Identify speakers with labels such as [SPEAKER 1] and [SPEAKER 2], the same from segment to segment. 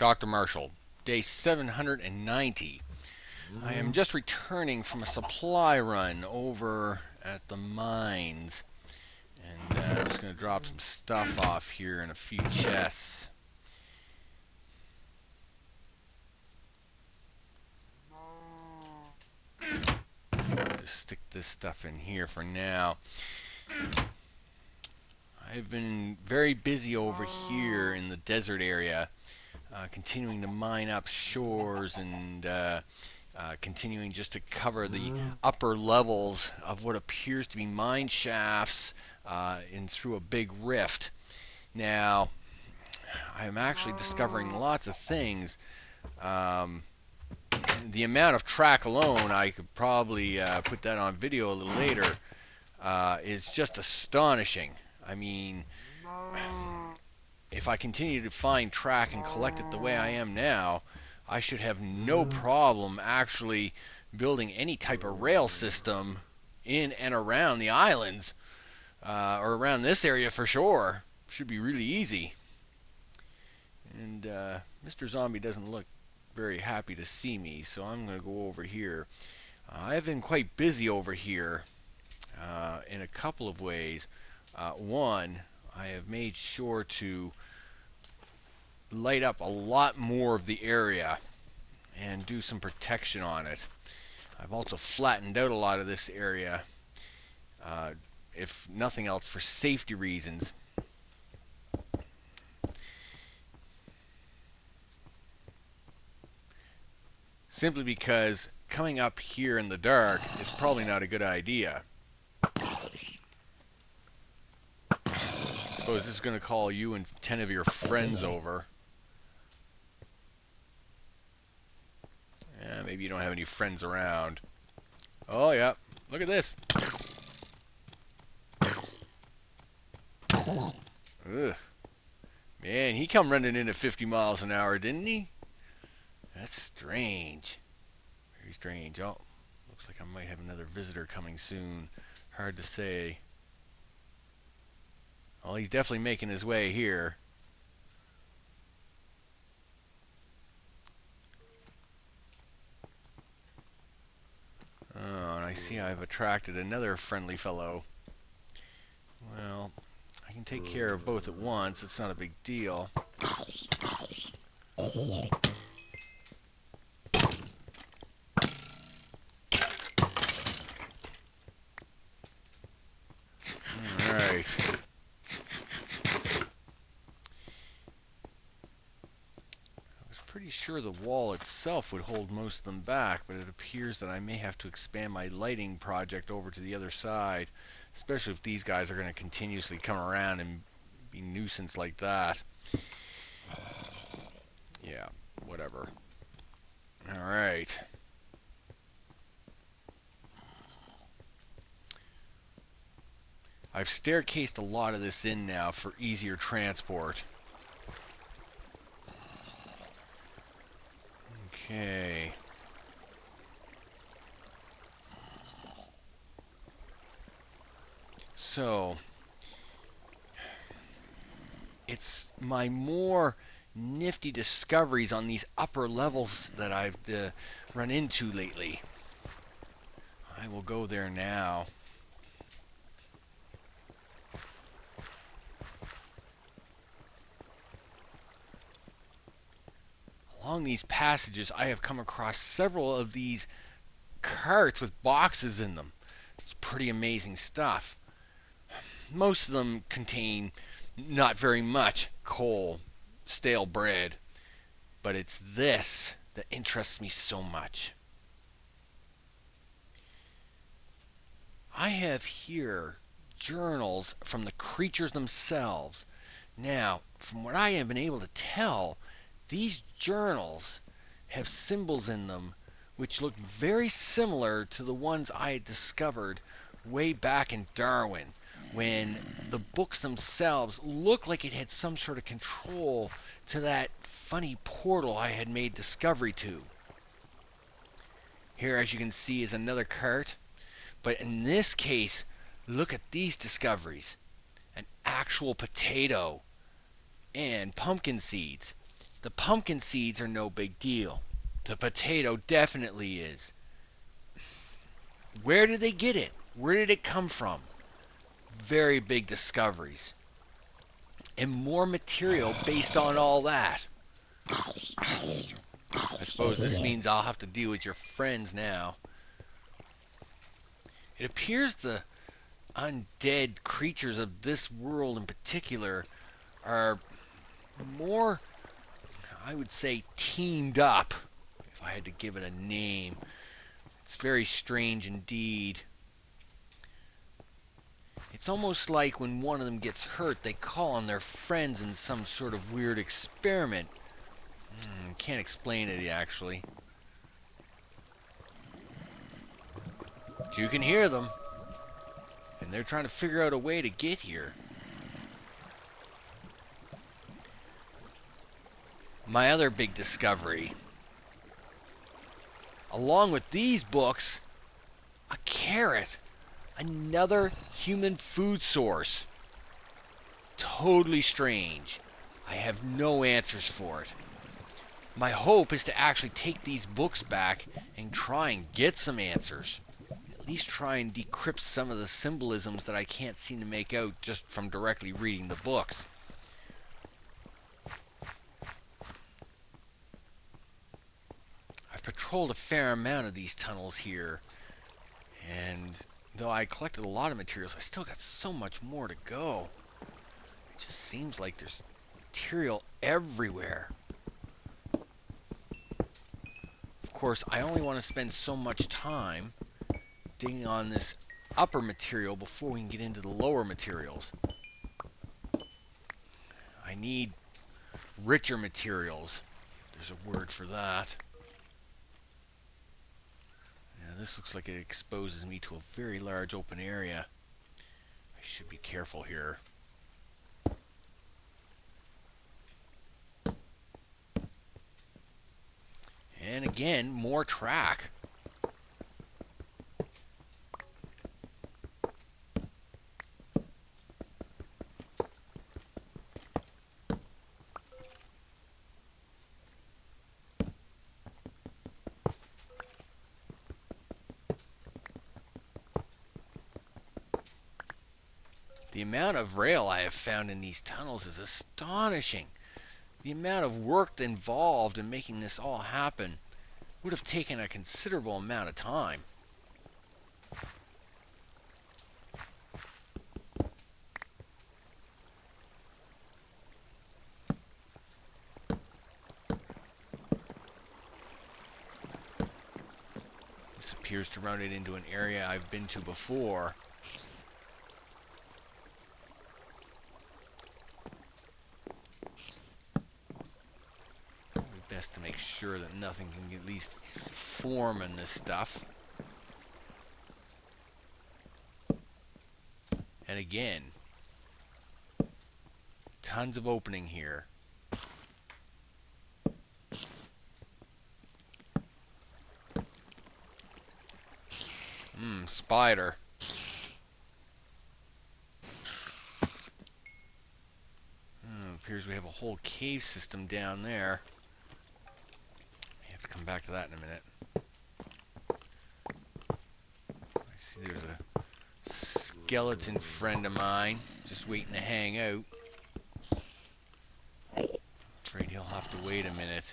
[SPEAKER 1] Dr. Marshall, day 790. I am just returning from a supply run over at the mines. And I'm just going to drop some stuff off here in a few chests. Just stick this stuff in here for now. I've been very busy over here in the desert area, continuing to mine up shores and continuing just to cover the upper levels of what appears to be mine shafts in through a big rift. Now, I'm actually discovering lots of things. The amount of track alone, I could probably put that on video a little later, is just astonishing. I mean, if I continue to find track and collect it the way I am now, I should have no problem actually building any type of rail system in and around the islands, or around this area for sure. Should be really easy. And Mr. Zombie doesn't look very happy to see me, so I'm going to go over here. I've been quite busy over here in a couple of ways. One, I have made sure to light up a lot more of the area and do some protection on it. I've also flattened out a lot of this area, if nothing else for safety reasons. Simply because coming up here in the dark is probably not a good idea. I suppose this is going to call you and 10 of your friends over. Yeah, maybe you don't have any friends around. Oh yeah, look at this. Ugh. Man, he come running in at 50 miles an hour, didn't he? That's strange. Very strange. Oh, looks like I might have another visitor coming soon. Hard to say. Well, he's definitely making his way here. Oh, and I see I've attracted another friendly fellow. Well, I can take care of both at once. It's not a big deal. Alright. Pretty sure the wall itself would hold most of them back, but it appears that I may have to expand my lighting project over to the other side, especially if these guys are going to continuously come around and be nuisance like that. Yeah, whatever. Alright. I've staircased a lot of this in now for easier transport. Okay. So, it's my more nifty discoveries on these upper levels that I've run into lately. I will go there now. Along these passages, I have come across several of these carts with boxes in them. It's pretty amazing stuff. Most of them contain not very much coal, stale bread, but it's this that interests me so much. I have here journals from the creatures themselves. Now, from what I have been able to tell, these journals have symbols in them which look very similar to the ones I had discovered way back in Darwin, when the books themselves looked like it had some sort of control to that funny portal I had made discovery to. Here, as you can see, is another cart, but in this case, look at these discoveries. An actual potato and pumpkin seeds. The pumpkin seeds are no big deal. The potato definitely is. Where did they get it? Where did it come from? Very big discoveries. And more material based on all that. I suppose this means I'll have to deal with your friends now. It appears the undead creatures of this world in particular are more, I would say, teamed up, if I had to give it a name. It's very strange indeed. It's almost like when one of them gets hurt, they call on their friends in some sort of weird experiment. Can't explain it, actually. But you can hear them. And they're trying to figure out a way to get here. My other big discovery. Along with these books, a carrot. Another human food source. Totally strange. I have no answers for it. My hope is to actually take these books back and try and get some answers. At least try and decrypt some of the symbolisms that I can't seem to make out just from directly reading the books. I've patrolled a fair amount of these tunnels here, and though I collected a lot of materials, I still got so much more to go. It just seems like there's material everywhere. Of course, I only want to spend so much time digging on this upper material before we can get into the lower materials. I need richer materials. There's a word for that. Now, this looks like it exposes me to a very large open area. I should be careful here. And again, more track. The amount of rail I have found in these tunnels is astonishing. The amount of work involved in making this all happen would have taken a considerable amount of time. This appears to run it into an area I've been to before. Best to make sure that nothing can at least form in this stuff. And again, tons of opening here. Spider. Appears we have a whole cave system down there. Come back to that in a minute. I see there's a skeleton friend of mine just waiting to hang out. Afraid he'll have to wait a minute.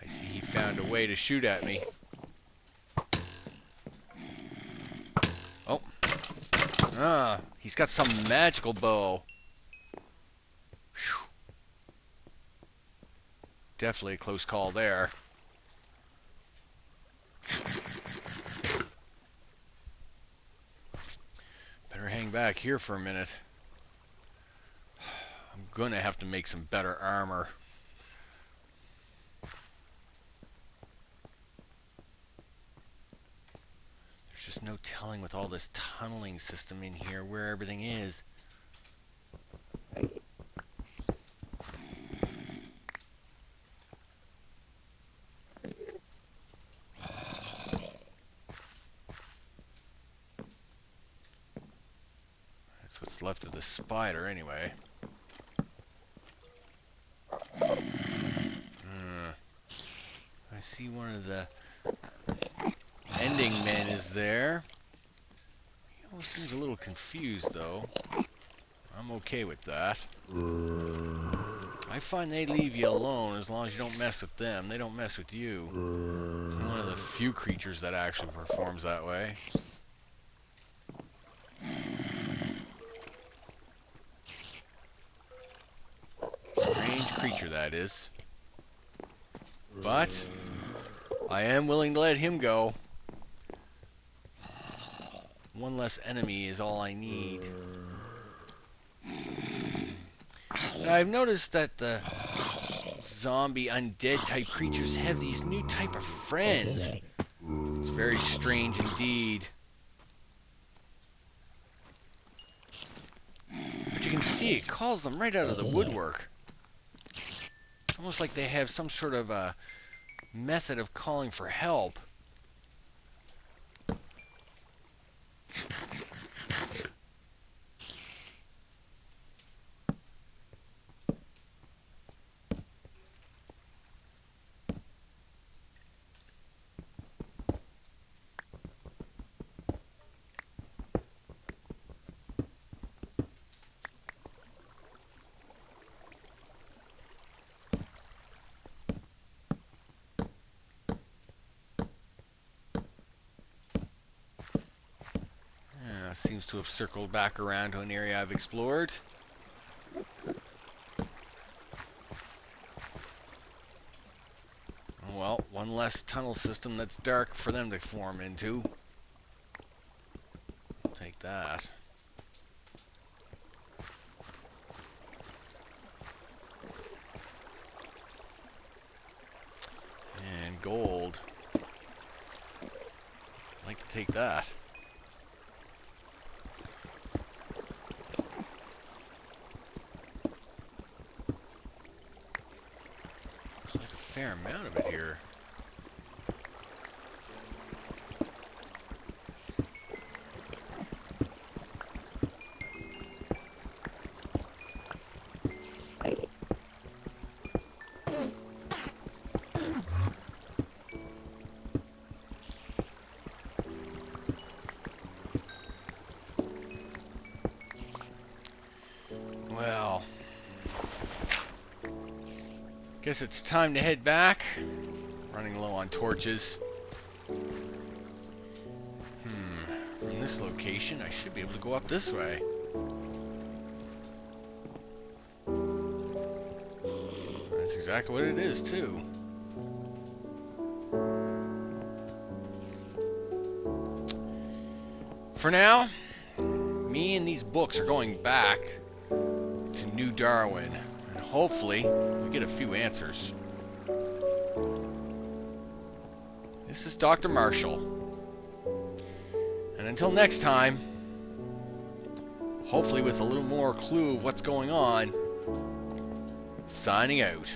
[SPEAKER 1] I see he found a way to shoot at me. Oh. He's got some magical bow. Whew. Definitely a close call there. Better hang back here for a minute. I'm gonna have to make some better armor. There's just no telling with all this tunneling system in here where everything is. left of the spider, anyway. I see one of the ending men is there. He almost seems a little confused, though. I'm okay with that. I find they leave you alone as long as you don't mess with them. They don't mess with you. I'm one of the few creatures that actually performs that way. Strange creature, that is. But I am willing to let him go. One less enemy is all I need. Now, I've noticed that the zombie undead type creatures have these new type of friends. It's very strange indeed. But you can see it calls them right out of the woodwork. It's almost like they have some sort of a method of calling for help. Seems to have circled back around to an area I've explored. Well, one less tunnel system that's dark for them to form into. I'll take that. And gold. I'd like to take that. Fair amount of it here. Well, guess it's time to head back. Running low on torches. From this location, I should be able to go up this way. That's exactly what it is, too. For now, me and these books are going back to New Darwin. And hopefully, we get a few answers. This is Dr. Marshall. And until next time, hopefully with a little more clue of what's going on, signing out.